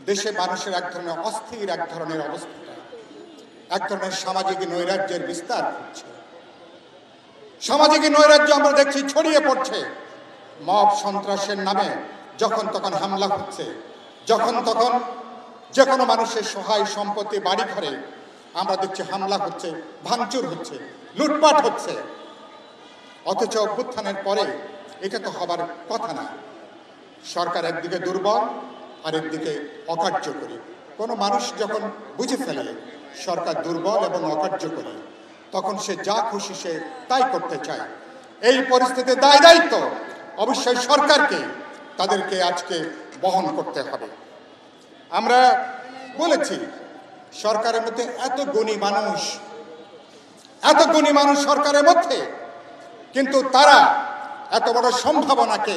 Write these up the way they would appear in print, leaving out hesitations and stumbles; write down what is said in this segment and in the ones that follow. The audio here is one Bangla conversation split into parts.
দেশে মানুষের এক ধরনের অস্থির এক ধরনের অবস্থা, এক ধরনের সামাজিক নৈরাজ্যের বিস্তার ঘটছে। সামাজিক নৈরাজ্য আমরা দেখছি ছড়িয়ে পড়ছে। মব সন্ত্রাসের নামে যখন তখন হামলা হচ্ছে, যখন তখন যে কোনো মানুষের সহায় সম্পত্তি বাড়ি ঘরে আমরা দেখছি হামলা হচ্ছে, ভাঙচুর হচ্ছে, লুটপাট হচ্ছে। অথচ অভ্যুত্থানের পরে এটা তো হবার কথা না। সরকার একদিকে দুর্বল আর একদিকে অকার্যকরী। কোনো মানুষ যখন বুঝে ফেলে সরকার দুর্বল এবং অকার্যকরী, তখন সে যা খুশি সে তাই করতে চায়। এই পরিস্থিতিতে দায়িত্ব অবশ্যই সরকারকে, তাদেরকে আজকে বহন করতে হবে। আমরা বলেছি সরকারের মধ্যে এত গুণী মানুষ সরকারের মধ্যে, কিন্তু তারা এত বড় সম্ভাবনাকে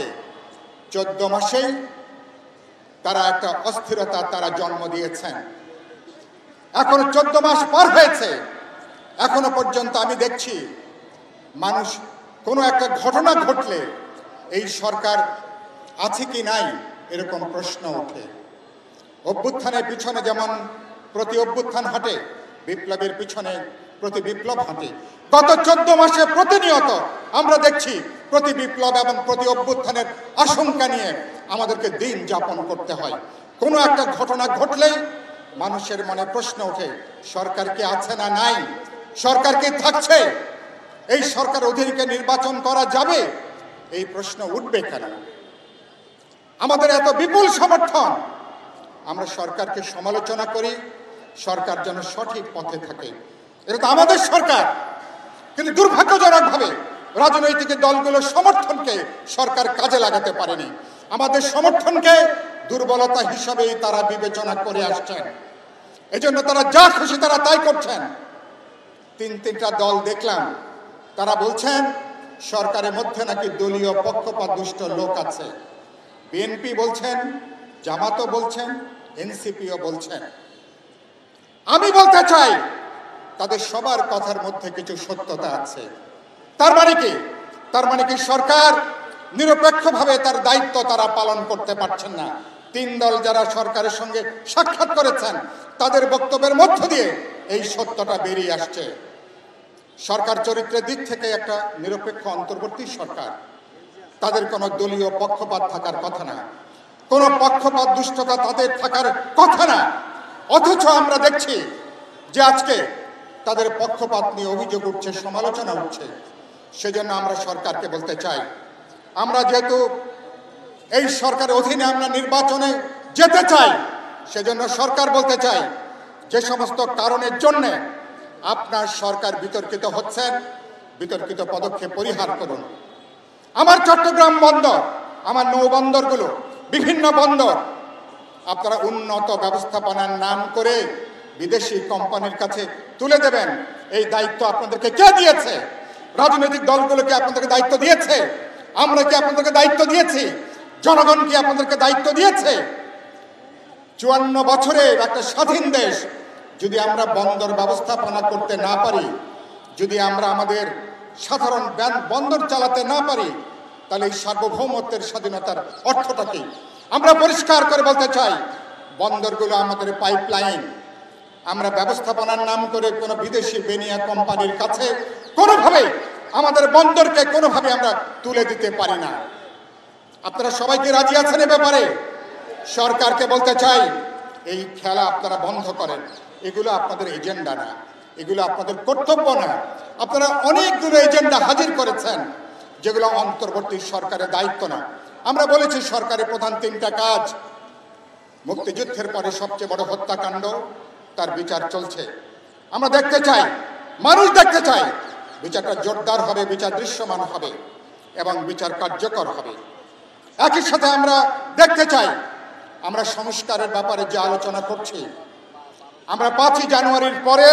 14 মাসেই তারা একটা অস্থিরতা তারা জন্ম দিয়েছেন। এখনো 14 মাস পার হয়েছে, এখনো পর্যন্ত আমি দেখছি মানুষ কোনো একটা ঘটনা ঘটলে এই সরকার আছে কি নাই এরকম প্রশ্ন ওঠে। অভ্যুত্থানের পিছনে যেমন প্রতি অভ্যুত্থান হাঁটে, বিপ্লবের পিছনে প্রতি বিপ্লব হাঁটে। গত 14 মাসে প্রতিনিয়ত আমরা দেখছি প্রতি বিপ্লব এবং প্রতি অভ্যুত্থানের আশঙ্কা নিয়ে আমাদেরকে দিন যাপন করতে হয়। কোনো একটা ঘটনা ঘটলেই মানুষের মনে প্রশ্ন ওঠে, সরকার কি আছে না নাই, সরকার কি থাকছে, এই সরকার অধীনে নির্বাচন করা যাবে, এই প্রশ্ন উঠবে কেন? আমাদের এত বিপুল সমর্থন, আমরা সরকারকে সমালোচনা করি, সরকার যেন সঠিক পথে থাকে। এটা তো আমাদের সরকার, কিন্তু দুর্ভাগ্যজনকভাবে রাজনৈতিক দলগুলোর সমর্থনকে সরকার কাজে লাগাতে পারেনি। আমাদের সমর্থনকে দুর্বলতা হিসাবেই তারা বিবেচনা করে আসছেন। এজন্য তারা যা খুশি তারা তাই করছেন। তিনটা দল দেখলাম, তারা বলছেন সরকারের মধ্যে নাকি দলীয় পক্ষপাতদুষ্ট লোক আছে। বিএনপি বলছেন, জামাতও বলছেন, এনসিপিও বলছেন। আমি বলতে চাই তাদের সবার কথার মধ্যে কিছু সত্যতা আছে। তার মানে কি সরকার নিরপেক্ষভাবে তার দায়িত্ব তারা পালন করতে পারছেন না। 3 দল যারা সরকারের সঙ্গে সাক্ষাৎ করেছেন তাদের বক্তব্যের মধ্য দিয়ে এই সত্যটা বেরিয়ে আসছে। সরকার চরিত্রের দিক থেকে একটা নিরপেক্ষ অন্তর্বর্তী সরকার, তাদের কোনো দলীয় পক্ষপাত থাকার কথা না, কোনো পক্ষপাত দুষ্টতা তাদের থাকার কথা না। অথচ আমরা দেখছি যে আজকে তাদের পক্ষপাত নিয়ে অভিযোগ উঠছে, সমালোচনা উঠছে। সেজন্য আমরা সরকারকে বলতে চাই, আমরা যেহেতু এই সরকারের অধীনে আমরা নির্বাচনে যেতে চাই, সেজন্য সরকার বলতে চাই যে সমস্ত কারণের জন্যে আপনার সরকার বিতর্কিত হচ্ছেন, বিতর্কিত পদক্ষেপ পরিহার করুন। আমার চট্টগ্রাম বন্দর, আমার নৌবন্দরগুলো, বিভিন্ন বন্দর আপনারা উন্নত ব্যবস্থাপনার নাম করে বিদেশি কোম্পানির কাছে তুলে দেবেন। এই দায়িত্ব আপনাদেরকে কে দিয়েছে? রাজনৈতিক দলগুলোকে আপনাদেরকে দায়িত্ব দিয়েছে? আমরা কি আপনাদেরকে দায়িত্ব দিয়েছি? জনগণ কি আপনাদেরকে দায়িত্ব দিয়েছে? 54 বছরের একটা স্বাধীন দেশ যদি আমরা বন্দর ব্যবস্থাপনা করতে না পারি, যদি আমরা আমাদের সাধারণ বন্দর চালাতে না পারি, তাহলে এই সার্বভৌমত্বের স্বাধীনতার অর্থটা কি? আমরা পরিষ্কার করে বলতে চাই, বন্দরগুলো আমাদের পাইপলাইন। আমরা ব্যবস্থাপনার নাম করে কোনো বিদেশি বেনিয়া কোম্পানির কাছে কোনোভাবে আমাদের বন্দরকে কোনোভাবে আমরা তুলে দিতে পারি না। আপনারা সবাইকে রাজি আছেন এ ব্যাপারে? সরকারকে বলতে চাই, এই খেলা আপনারা বন্ধ করেন। এগুলো আপনাদের এজেন্ডা না, এগুলো আপনাদের কর্তব্য না। আপনারা অনেকগুলো এজেন্ডা হাজির করেছেন যেগুলো অন্তর্বর্তী সরকারের দায়িত্ব না। আমরা বলেছি সরকারের প্রধান 3টা কাজ। মুক্তিযুদ্ধের পরে সবচেয়ে বড় হত্যাকাণ্ড, তার বিচার চলছে। আমরা দেখতে চাই, মানুষ দেখতে চাই, বিচারটা জোরদার হবে, বিচার দৃশ্যমান হবে এবং বিচার কার্যকর হবে। একই সাথে আমরা দেখতে চাই, আমরা সংস্কারের ব্যাপারে যে আলোচনা করছি, আমরা 5ই জানুয়ারির পরে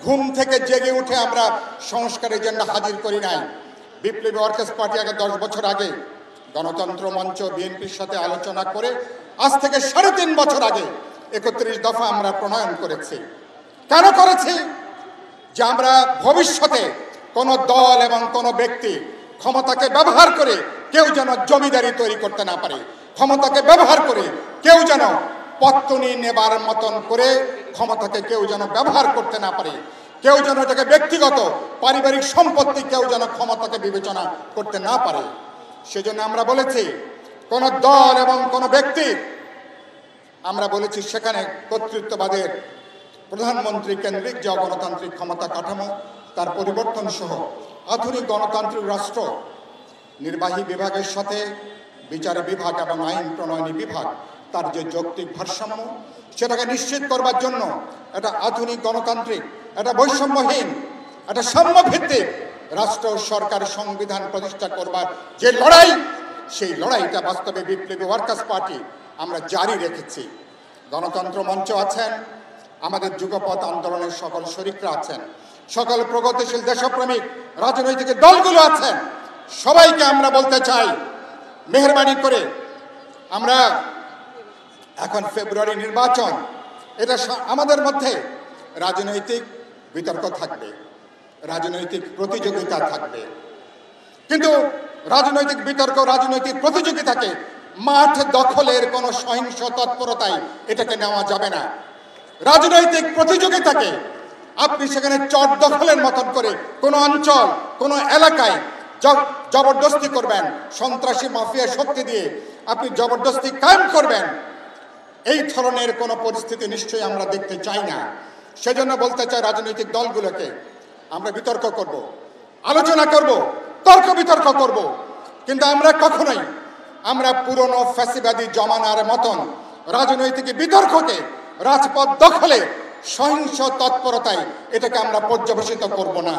ঘুম থেকে জেগে উঠে আমরা সংস্কার এজেন্ডা হাজির করি নাই। বিপ্লবী ওয়ার্কার্স পার্টি আগে 10 বছর আগে গণতন্ত্র মঞ্চ বিএনপির সাথে আলোচনা করে আজ থেকে 3.5 বছর আগে 31 দফা আমরা প্রণয়ন করেছি। কেন করেছি? যে আমরা ভবিষ্যতে কোনো দল এবং কোনো ব্যক্তি ক্ষমতাকে ব্যবহার করে কেউ যেন জমিদারি তৈরি করতে না পারে, ক্ষমতাকে ব্যবহার করে কেউ যেন পত্তনি নেবার মতন করে ক্ষমতাকে কেউ যেন ব্যবহার করতে না পারে, কেউ যেন এটাকে ব্যক্তিগত পারিবারিক সম্পত্তি কেউ যেন ক্ষমতাকে বিবেচনা করতে না পারে। সেজন্য আমরা বলেছি কোন দল এবং কোন ব্যক্তি, আমরা বলেছি সেখানে কর্তৃত্ববাদের প্রধানমন্ত্রী কেন্দ্রিক যে গণতান্ত্রিক ক্ষমতা কাঠামো তার পরিবর্তন সহ আধুনিক গণতান্ত্রিক রাষ্ট্র নির্বাহী বিভাগের সাথে বিচার বিভাগ এবং আইন প্রণয়নী বিভাগ তার যে যৌক্তিক ভারসাম্য সেটাকে নিশ্চিত করবার জন্য একটা আধুনিক গণতান্ত্রিক, একটা বৈষম্যহীন, একটা সাম্যভিত্তিক রাষ্ট্র সরকার সংবিধান প্রতিষ্ঠা করবার যে লড়াই, সেই লড়াইটা বাস্তবে বিপ্লবী ওয়ার্কার্স পার্টি আমরা জারি রেখেছি। গণতন্ত্র মঞ্চ আছেন, আমাদের যুগপৎ আন্দোলনের সকল শরিকরা আছেন, সকল প্রগতিশীল দেশপ্রেমিক রাজনৈতিক দলগুলো আছেন। সবাইকে আমরা বলতে চাই, মেহরবানি করে আমরা এখন ফেব্রুয়ারি নির্বাচন, এটা আমাদের মধ্যে রাজনৈতিক বিতর্ক থাকবে, রাজনৈতিক প্রতিযোগিতা থাকবে, কিন্তু রাজনৈতিক বিতর্ক, রাজনৈতিক প্রতিযোগিতাকে মাঠ দখলের কোনো সহিংস তৎপরতায় এটাকে নেওয়া যাবে না। রাজনৈতিক প্রতিযোগিতাকে আপনি সেখানে চট দখলের মতন করে কোনো অঞ্চল, কোনো এলাকায় জবরদস্তি করবেন, সন্ত্রাসী মাফিয়া শক্তি দিয়ে আপনি জবরদস্তি কায়েম করবেন, এই ধরনের কোনো পরিস্থিতি নিশ্চয়ই আমরা দেখতে চাই না। সেজন্য বলতে চাই রাজনৈতিক দলগুলোকে আমরা বিতর্ক করব, আলোচনা করব, তর্ক বিতর্ক করব, কিন্তু আমরা কখনোই আমরা পুরনো ফ্যাসিবাদী জমানার মতন রাজনৈতিক বিতর্ককে রাজপথ দখলে সহিংস তৎপরতায় এটাকে আমরা পর্যবেসিত করব না।